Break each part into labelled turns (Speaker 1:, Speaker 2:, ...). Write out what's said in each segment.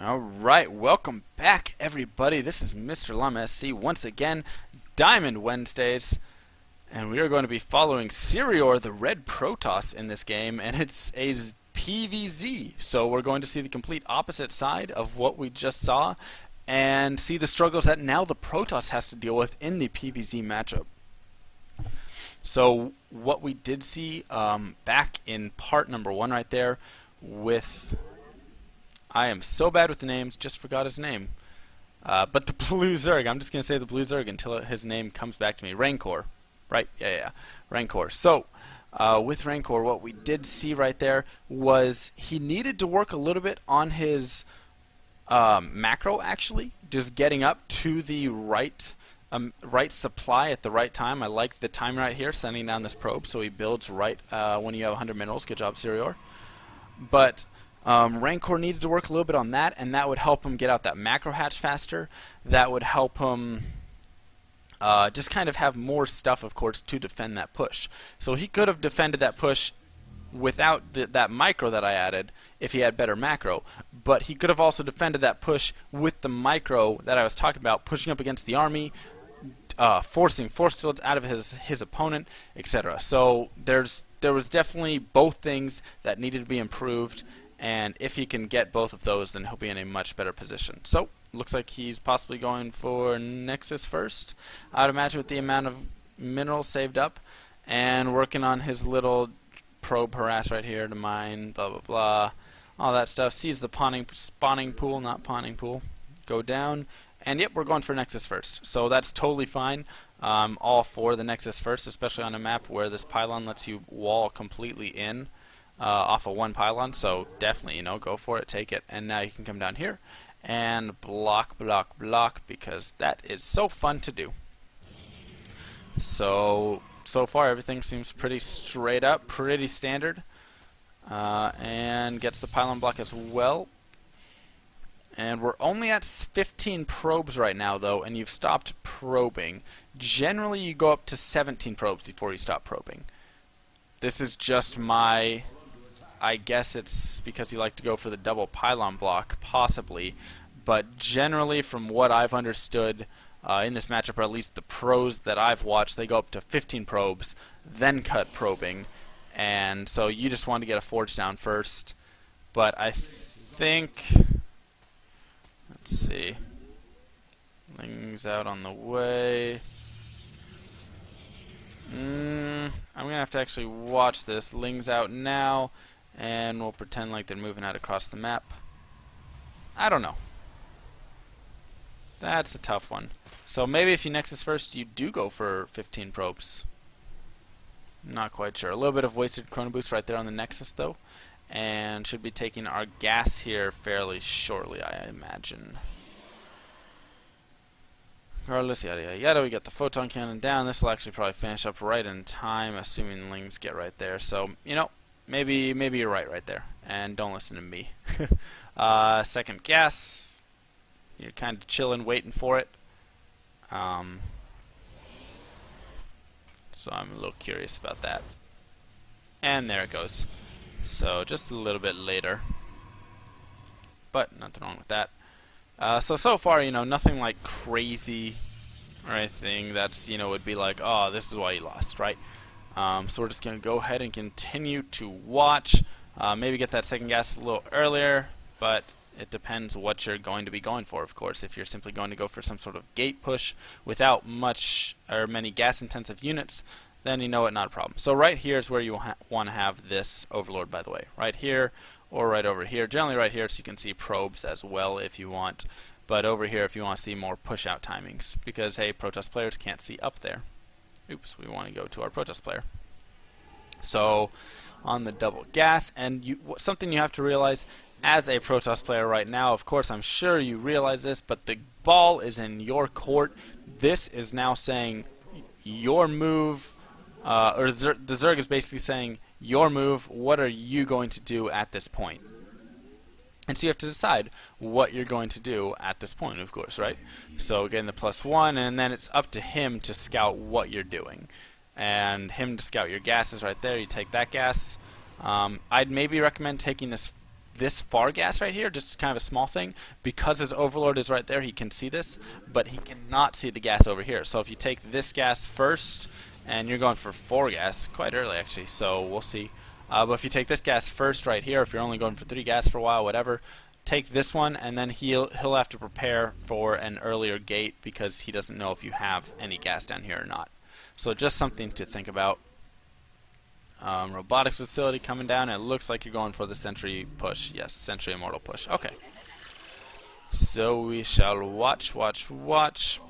Speaker 1: Alright, welcome back everybody. This is MrLlamaSC once again, Diamond Wednesdays, and we are going to be following Sirior, the red Protoss in this game, and it's a PvZ. So we're going to see the complete opposite side of what we just saw, and see the struggles that now the Protoss has to deal with in the PvZ matchup. So what we did see back in part number 1 right there with... I am so bad with the names, just forgot his name. But the Blue Zerg, I'm just going to say the Blue Zerg until his name comes back to me. Rancor. Right? Yeah. Rancor. So, with Rancor, what we did see right there was he needed to work a little bit on his macro, actually. Just getting up to the right supply at the right time. I like the time right here, sending down this probe, so he builds right when you have 100 minerals. Good job, Sirior. But... Rancor needed to work a little bit on that, and that would help him get out that macro hatch faster. That would help him just kind of have more stuff, of course, to defend that push. So he could have defended that push without that micro that I added if he had better macro. But he could have also defended that push with the micro that I was talking about, pushing up against the army, forcing force fields out of his opponent, etc. So there was definitely both things that needed to be improved. And if he can get both of those, then he'll be in a much better position. So, looks like he's possibly going for Nexus first. I'd imagine with the amount of minerals saved up. And working on his little probe harass right here to mine, blah, blah, blah. All that stuff. Sees the spawning pool, not pawning pool. Go down. And yep, we're going for Nexus first. So that's totally fine. All for the Nexus first, especially on a map where this pylon lets you wall completely in. Off of one pylon, so definitely, go for it, take it, and now you can come down here and block, because that is so fun to do. So far everything seems pretty straight up, pretty standard, and gets the pylon block as well. And we're only at 15 probes right now, though, and you've stopped probing. Generally, you go up to 17 probes before you stop probing. This is just my... I guess it's because you like to go for the double pylon block, possibly. But generally, from what I've understood in this matchup, or at least the pros that I've watched, they go up to 15 probes, then cut probing. And so you just want to get a forge down first. But I think... Let's see. Ling's out on the way. I'm going to have to actually watch this. Ling's out now. And we'll pretend like they're moving out across the map. I don't know. That's a tough one. So maybe if you Nexus first, you do go for 15 probes. Not quite sure. A little bit of wasted chrono boost right there on the Nexus, though. And should be taking our gas here fairly shortly, I imagine. Regardless, yada yada, we got the photon cannon down. This will actually probably finish up right in time, assuming Lings get right there. So, maybe you're right there, and don't listen to me. Second gas, you're kind of chilling, waiting for it. So I'm a little curious about that. And there it goes. So just a little bit later, but nothing wrong with that. So far, nothing like crazy or anything that's, would be like, oh, this is why you lost, right? So we're just going to go ahead and continue to watch. Maybe get that second gas a little earlier, but it depends what you're going to be going for, of course. If you're simply going to go for some sort of gate push without much or many gas-intensive units, then not a problem. So right here is where you want to have this Overlord, by the way. Right here or right over here. Generally right here so you can see probes as well if you want. But over here if you want to see more push-out timings. Because, hey, Protoss players can't see up there. Oops, we want to go to our Protoss player. So, on the double gas, and something you have to realize as a Protoss player right now, of course, I'm sure you realize this, but the ball is in your court. This is now saying your move, or the Zerg is basically saying your move, what are you going to do at this point? And so you have to decide what you're going to do at this point, of course, right? So getting the +1, and then it's up to him to scout what you're doing. And him to scout your gases right there. You take that gas. I'd maybe recommend taking this this far gas right here, just kind of a small thing, because his overlord is right there, he can see this, but he cannot see the gas over here. So if you take this gas first, and you're going for 4 gas, quite early actually, so we'll see. But if you take this gas first right here, if you're only going for 3 gas for a while, whatever, take this one, and then he'll have to prepare for an earlier gate because he doesn't know if you have any gas down here or not. So just something to think about. Robotics facility coming down, and it looks like you're going for the Sentry push. Yes, Sentry Immortal push. Okay. So we shall watch,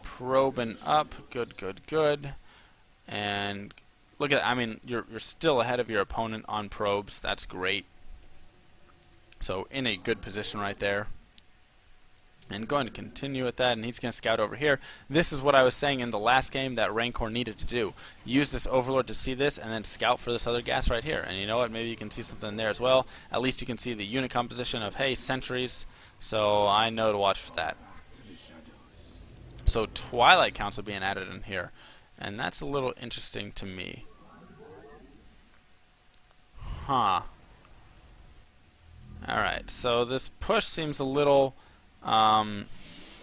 Speaker 1: probing up. Good, good, good. And look at, I mean, you're still ahead of your opponent on probes. That's great. So in a good position right there. And going to continue with that, and he's going to scout over here. This is what I was saying in the last game that Rancor needed to do. Use this Overlord to see this, and then scout for this other gas right here. And you know what? Maybe you can see something there as well. At least you can see the unit composition of, hey, sentries. So I know to watch for that. So Twilight Council being added in here. And that's a little interesting to me. Huh. Alright, so this push seems a little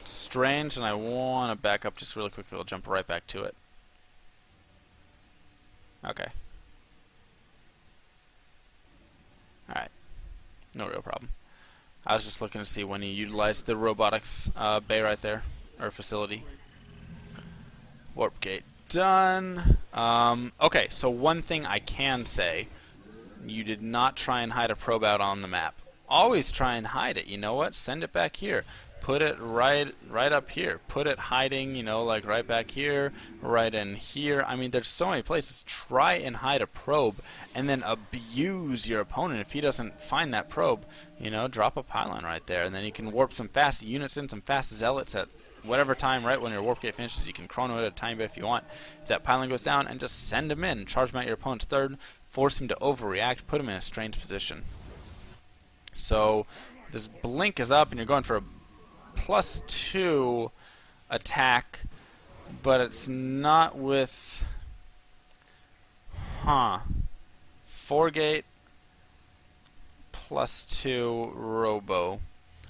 Speaker 1: strange, and I want to back up just really quickly. I'll jump right back to it. Okay. Alright. No real problem. I was just looking to see when he utilized the robotics bay right there, or facility. Warp gate done. Okay, so one thing I can say, you did not try and hide a probe out on the map. Always try and hide it. You know what? Send it back here. Put it right up here. Put it hiding, you know, like right back here, right in here. I mean, there's so many places. Try and hide a probe and then abuse your opponent. If he doesn't find that probe, you know, drop a pylon right there, and then you can warp some fast units in, some fast zealots at whatever time, right when your warp gate finishes. You can chrono it at a time bit if you want. If that pylon goes down, and just send him in. Charge him at your opponent's third. Force him to overreact. Put him in a strange position. So this blink is up, and you're going for a +2 attack, but it's not with 4 gate +2 robo.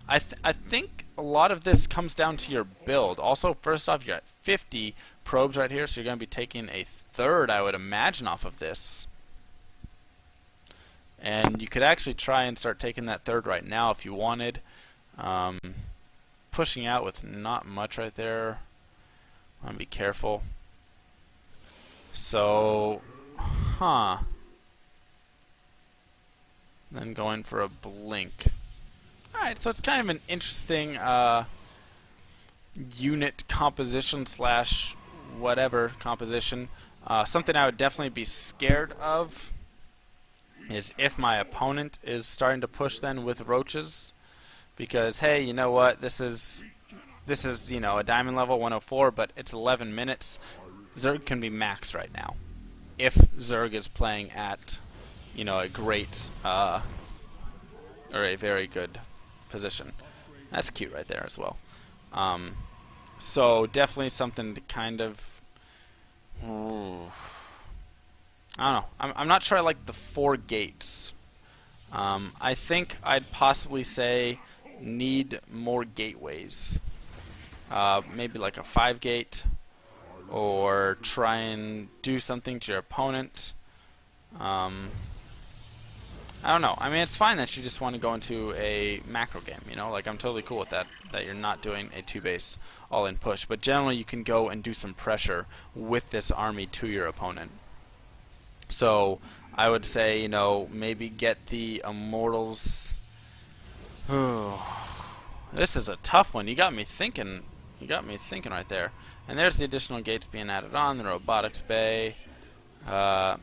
Speaker 1: I think a lot of this comes down to your build. Also, first off, you're at 50 probes right here, so you're going to be taking a third, I would imagine, off of this. And you could actually try and start taking that third right now if you wanted. Pushing out with not much right there. I want to be careful. So, then going for a blink. Alright, so it's kind of an interesting unit composition slash whatever composition. Something I would definitely be scared of is if my opponent is starting to push then with roaches, because hey, you know what, this is you know, a diamond level 104, but it's 11 minutes. Zerg can be maxed right now if Zerg is playing at, you know, a great or a very good position. That's cute right there as well. So definitely something to kind of I don't know. I'm not sure I like the 4 gates. I think I'd possibly say need more gateways. Maybe like a 5 gate, or try and do something to your opponent. I don't know. I mean, it's fine that you just want to go into a macro game, you know? Like, I'm totally cool with that you're not doing a 2-base all-in push. But generally, you can go and do some pressure with this army to your opponent. So I would say, you know, maybe get the Immortals. This is a tough one. You got me thinking. You got me thinking right there. And there's the additional gates being added on, the robotics bay. I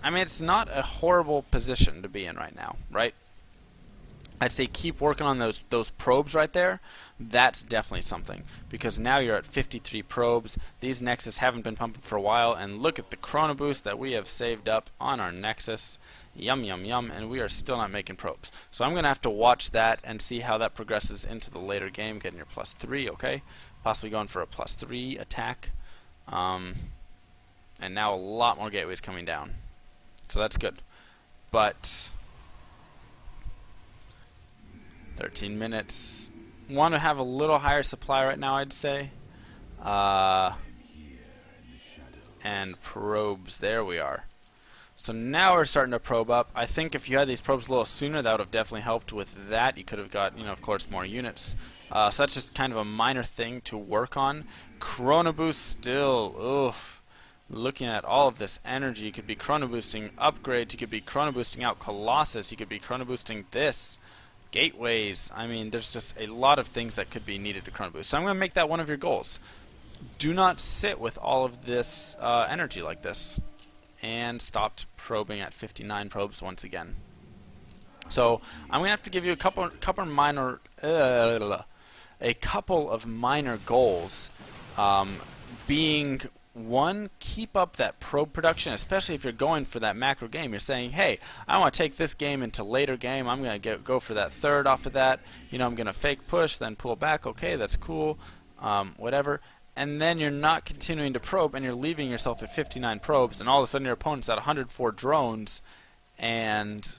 Speaker 1: mean, it's not a horrible position to be in right now, right? I'd say keep working on those probes right there. That's definitely something, because now you're at 53 probes. These Nexus haven't been pumping for a while, and look at the Chrono Boost that we have saved up on our Nexus. Yum, yum, yum, and we are still not making probes. So I'm going to have to watch that and see how that progresses into the later game, getting your +3, okay? Possibly going for a +3 attack. And now a lot more gateways coming down. So that's good. But 13 minutes. Want to have a little higher supply right now, I'd say. And probes, there we are. So now we're starting to probe up. I think if you had these probes a little sooner, that would have definitely helped with that. You could have got, of course, more units. So that's just kind of a minor thing to work on. Chrono Boost still, oof. Looking at all of this energy, you could be chrono boosting upgrades, you could be chrono boosting out Colossus, you could be chrono boosting this, gateways. I mean, there's just a lot of things that could be needed to chrono boost. So I'm going to make that one of your goals. Do not sit with all of this energy like this. And stopped probing at 59 probes once again. So I'm gonna have to give you a couple of minor goals. Being one, keep up that probe production, especially if you're going for that macro game. You're saying, hey, I want to take this game into later game. I'm gonna go for that third off of that. I'm gonna fake push, then pull back. Okay, that's cool. Whatever. And then you're not continuing to probe, and you're leaving yourself at 59 probes, and all of a sudden your opponent's at 104 drones, and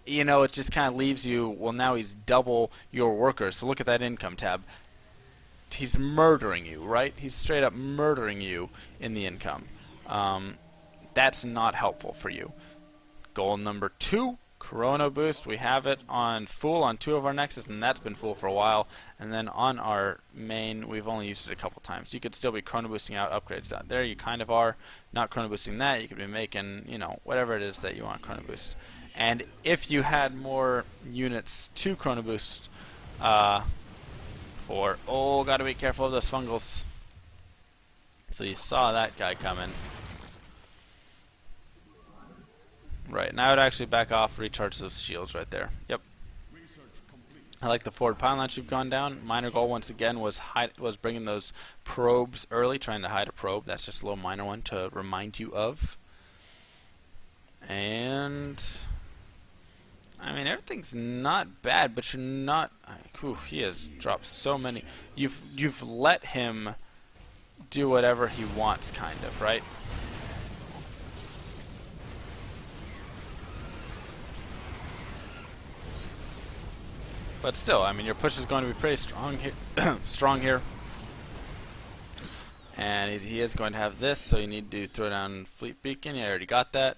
Speaker 1: it just kind of leaves you, well, now he's double your workers. So look at that income tab. He's murdering you, right? He's straight up murdering you in the income. That's not helpful for you. Goal number 2. Chrono Boost, we have it on full on 2 of our Nexus, and that's been full for a while. And then on our main, we've only used it a couple times. You could still be chrono boosting out upgrades out there. You kind of are. Not chrono boosting that. You could be making, whatever it is that you want chrono boost. And if you had more units to chrono boost gotta be careful of those fungals. So you saw that guy coming. Right, now I would actually back off, recharge those shields right there. Yep. I like the forward pylon launch you've gone down. Minor goal once again was bringing those probes early, trying to hide a probe. That's just a little minor one to remind you of. And I mean, everything's not bad, but you're not. He has dropped so many. You've let him do whatever he wants, kind of, right? But still, I mean, your push is going to be pretty strong here. And he is going to have this, so you need to throw down Fleet Beacon. You already got that.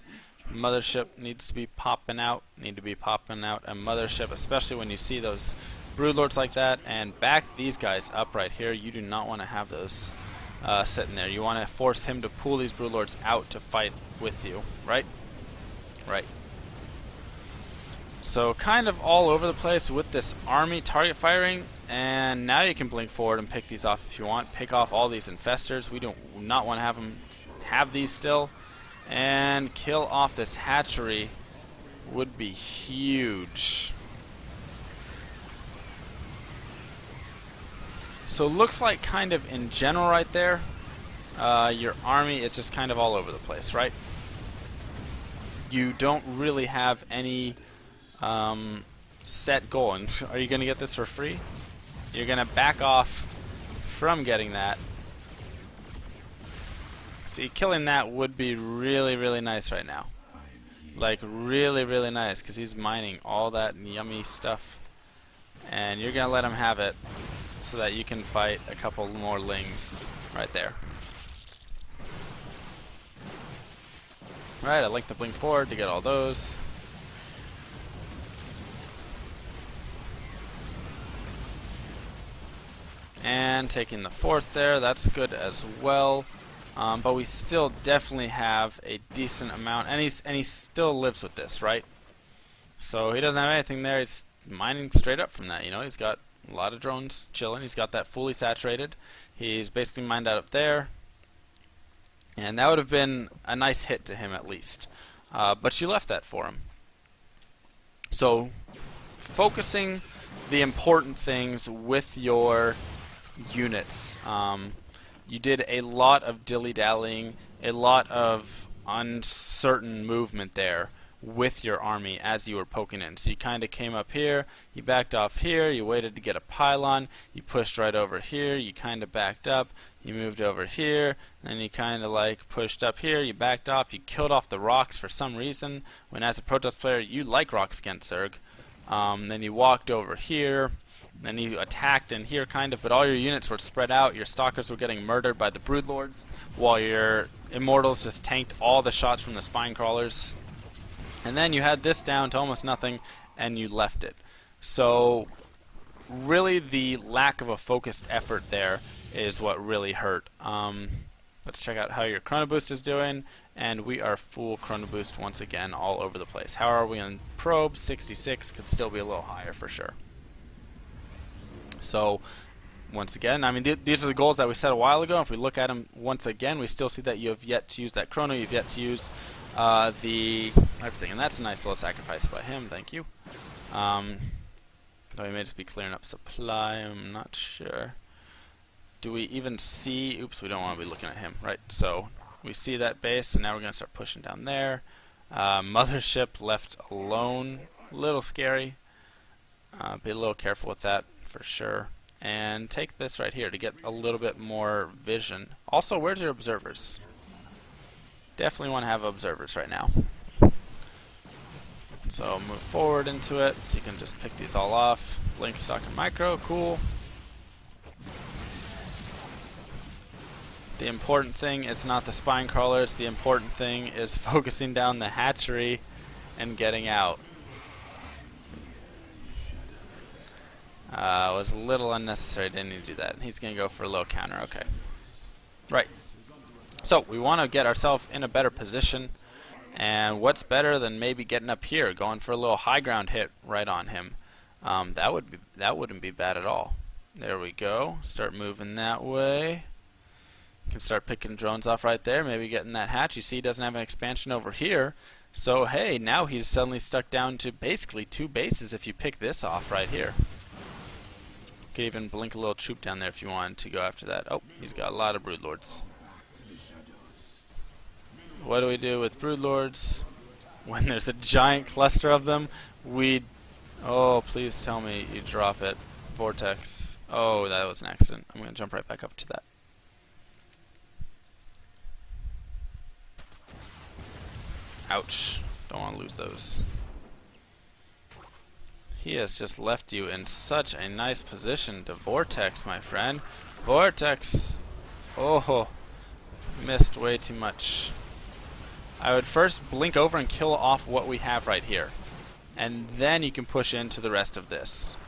Speaker 1: Mothership needs to be popping out. Need to be popping out a Mothership, especially when you see those Broodlords like that. And back these guys up right here. You do not want to have those sitting there. You want to force him to pull these Broodlords out to fight with you, right? Right. So kind of all over the place with this army target firing, and now you can blink forward and pick these off if you want. Pick off all these infestors. We do not want to have them have these still. And kill off this hatchery would be huge. So looks like kind of in general right there, your army is just kind of all over the place, right? You don't really have any set goal. And are you going to get this for free? You're going to back off from getting that. See, killing that would be really, really nice right now. Like, really, really nice, because he's mining all that yummy stuff. And you're going to let him have it so that you can fight a couple more lings right there. Alright, I like to blink forward to get all those. And taking the fourth there, that's good as well. But we still definitely have a decent amount, and he still lives with this, right? So he doesn't have anything there. He's mining straight up from that. He's got a lot of drones chilling. He's got that fully saturated. He's basically mined out up there, and that would have been a nice hit to him at least. But you left that for him. So focusing the important things with your units. You did a lot of dilly-dallying, a lot of uncertain movement there with your army as you were poking in. So you kind of came up here, you backed off here, you waited to get a pylon, you pushed right over here, you kind of backed up, you moved over here, then you kind of like pushed up here, you backed off, you killed off the rocks for some reason, when as a Protoss player you like rocks against Zerg. Then you walked over here. Then you attacked in here, kind of, but all your units were spread out. Your stalkers were getting murdered by the broodlords, while your immortals just tanked all the shots from the spine crawlers. And then you had this down to almost nothing, and you left it. So, really, the lack of a focused effort there is what really hurt. Let's check out how your Chrono Boost is doing, and we are full Chrono Boost once again all over the place. How are we on probe? 66, could still be a little higher for sure. So, once again, I mean, these are the goals that we set a while ago. If we look at them once again, we still see that you have yet to use that Chrono. You've yet to use the everything, and that's a nice little sacrifice by him. Thank you. Though he may just be clearing up supply. I'm not sure. Do we even see? Oops, we don't want to be looking at him, right? So we see that base, and now we're going to start pushing down there. Mothership left alone, a little scary. Be a little careful with that for sure. And take this right here to get a little bit more vision. Also, where's your observers? Definitely want to have observers right now. So move forward into it, so you can just pick these all off. Blink, stock, and micro, cool. The important thing is not the spine crawlers. The important thing is focusing down the hatchery and getting out. Was a little unnecessary, didn't need to do that. He's going to go for a little counter, okay. Right. So, we want to get ourselves in a better position, and what's better than maybe getting up here, going for a little high ground hit right on him. That wouldn't be bad at all. There we go. Start moving that way. You can start picking drones off right there, maybe getting that hatch. You see he doesn't have an expansion over here, so hey, now he's suddenly stuck down to basically 2 bases if you pick this off right here. Could even blink a little troop down there if you wanted to go after that. Oh, he's got a lot of broodlords. What do we do with broodlords? When there's a giant cluster of them, oh, please tell me you drop it. Vortex. Oh, that was an accident. I'm going to jump right back up to that. Ouch. Don't want to lose those. He has just left you in such a nice position to Vortex, my friend. Vortex! Oh, missed way too much. I would first blink over and kill off what we have right here. And then you can push into the rest of this.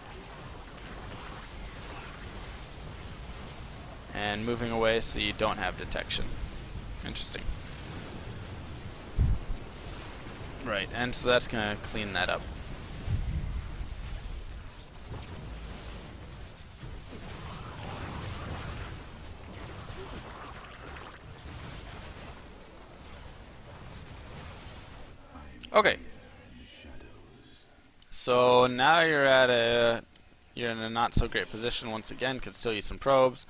Speaker 1: And moving away so you don't have detection. Interesting. Right, and so that's going to clean that up. Okay. So now you're in a not so great position once again. Could still use some probes,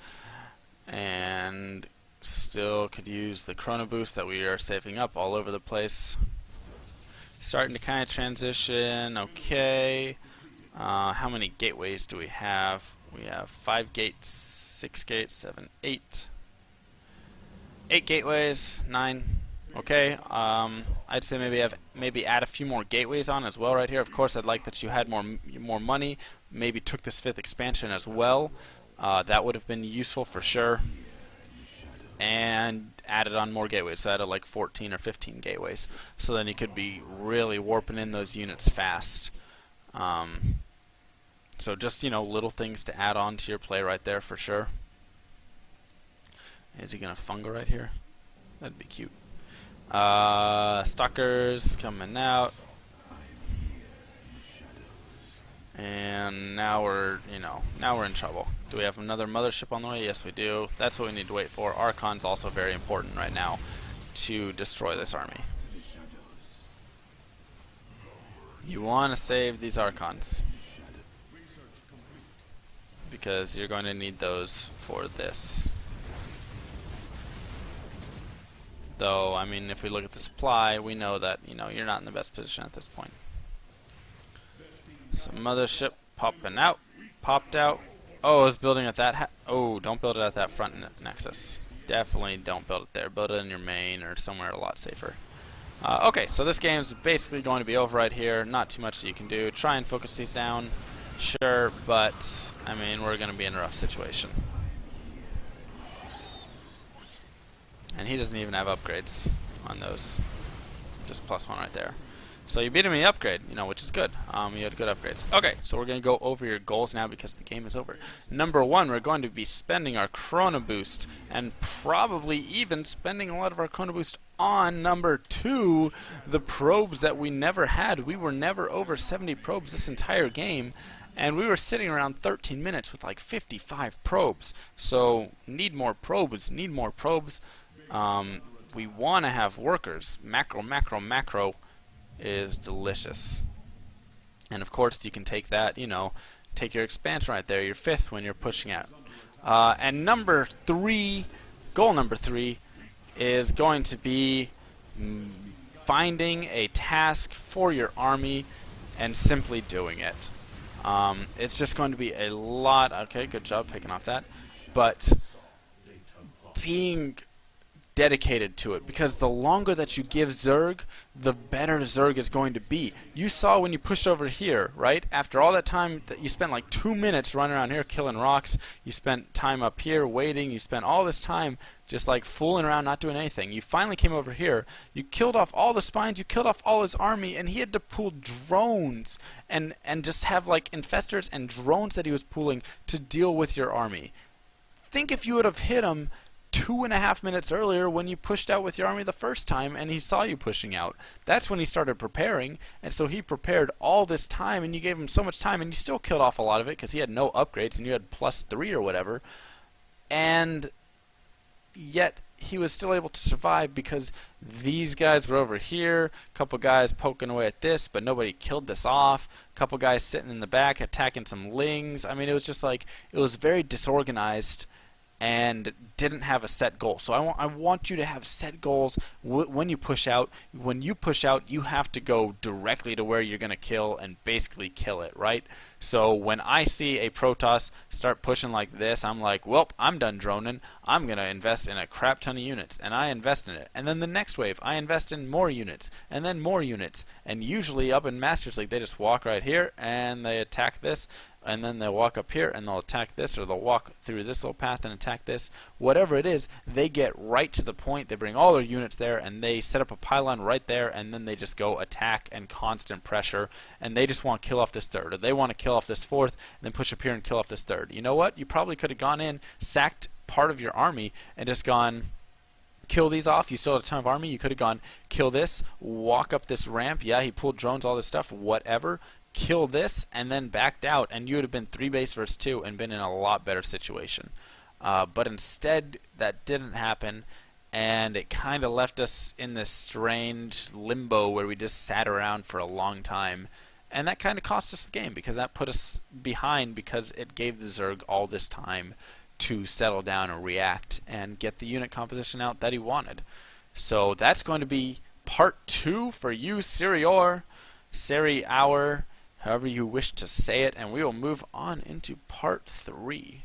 Speaker 1: and still could use the Chrono Boost that we are saving up all over the place. Starting to kind of transition. Okay. How many gateways do we have? We have 5 gates, 6 gates, 7, 8. 8 gateways, 9. Okay, I'd say maybe add a few more gateways on as well right here. Of course, I'd like that you had more money. Maybe took this 5th expansion as well. That would have been useful for sure. And added on more gateways. So added like 14 or 15 gateways. So then you could be really warping in those units fast. So just, little things to add on to your play right there for sure. Is he going to fungal right here? That'd be cute. Stalkers coming out. And now we're in trouble. Do we have another mothership on the way? Yes, we do. That's what we need to wait for. Archon's also very important right now to destroy this army. You want to save these Archons, because you're going to need those for this. Though, I mean, if we look at the supply, we know that, you're not in the best position at this point. So mothership popping out, popped out. Oh, it's building at that. Oh, don't build it at that front nexus. Definitely don't build it there. Build it in your main or somewhere a lot safer. Okay, so this game's basically going to be over right here. Not too much that you can do. Try and focus these down, sure, but I mean we're going to be in a rough situation. And he doesn't even have upgrades on those. Just +1 right there. So you beat him in the upgrade, which is good. You had good upgrades. Okay, so we're going to go over your goals now because the game is over. Number 1, we're going to be spending our Chrono Boost and probably even spending a lot of our Chrono Boost on number 2, the probes that we never had. We were never over 70 probes this entire game, and we were sitting around 13 minutes with like 55 probes. So need more probes, need more probes. We want to have workers. Macro, macro, macro is delicious. And of course you can take that, take your expansion right there, your 5th when you're pushing out. And number 3, goal number 3 is going to be finding a task for your army and simply doing it. It's just going to be a lot, okay, good job picking off that, but being dedicated to it, because the longer that you give Zerg, the better Zerg is going to be. You saw when you pushed over here, right? After all that time that you spent like 2 minutes running around here killing rocks, you spent time up here waiting, you spent all this time just like fooling around not doing anything. You finally came over here, you killed off all the spines, you killed off all his army, and he had to pull drones and just have like infestors and drones that he was pulling to deal with your army. Think if you would have hit him 2.5 minutes earlier when you pushed out with your army the first time and he saw you pushing out. That's when he started preparing, and so he prepared all this time and you gave him so much time and you still killed off a lot of it because he had no upgrades and you had +3 or whatever, and yet he was still able to survive because these guys were over here, a couple guys poking away at this, but nobody killed this off, a couple guys sitting in the back attacking some lings. I mean, it was just like, it was very disorganized and didn't have a set goal. So I want you to have set goals when you push out. When you push out, you have to go directly to where you're going to kill and basically kill it, right? So when I see a Protoss start pushing like this, I'm like, well, I'm done droning. I'm going to invest in a crap ton of units, and I invest in it. And then the next wave, I invest in more units, and then more units. And usually up in Masters League, they just walk right here, and they attack this, and then they'll walk up here and they'll attack this, or they'll walk through this little path and attack this. Whatever it is, they get right to the point. They bring all their units there and they set up a pylon right there, and then they just go attack and constant pressure, and they just want to kill off this 3rd, or they want to kill off this 4th and then push up here and kill off this 3rd. You know what? You probably could have gone in, sacked part of your army and just gone kill these off. You still had a ton of army. You could have gone kill this, walk up this ramp. Yeah, he pulled drones, all this stuff, whatever. Kill this and then backed out, and you would have been 3 base versus 2 and been in a lot better situation. But instead, that didn't happen, and it kind of left us in this strange limbo where we just sat around for a long time, and that kind of cost us the game because that put us behind because it gave the Zerg all this time to settle down and react and get the unit composition out that he wanted. So that's going to be part 2 for you, Siri Hour, however you wish to say it, and we will move on into part 3.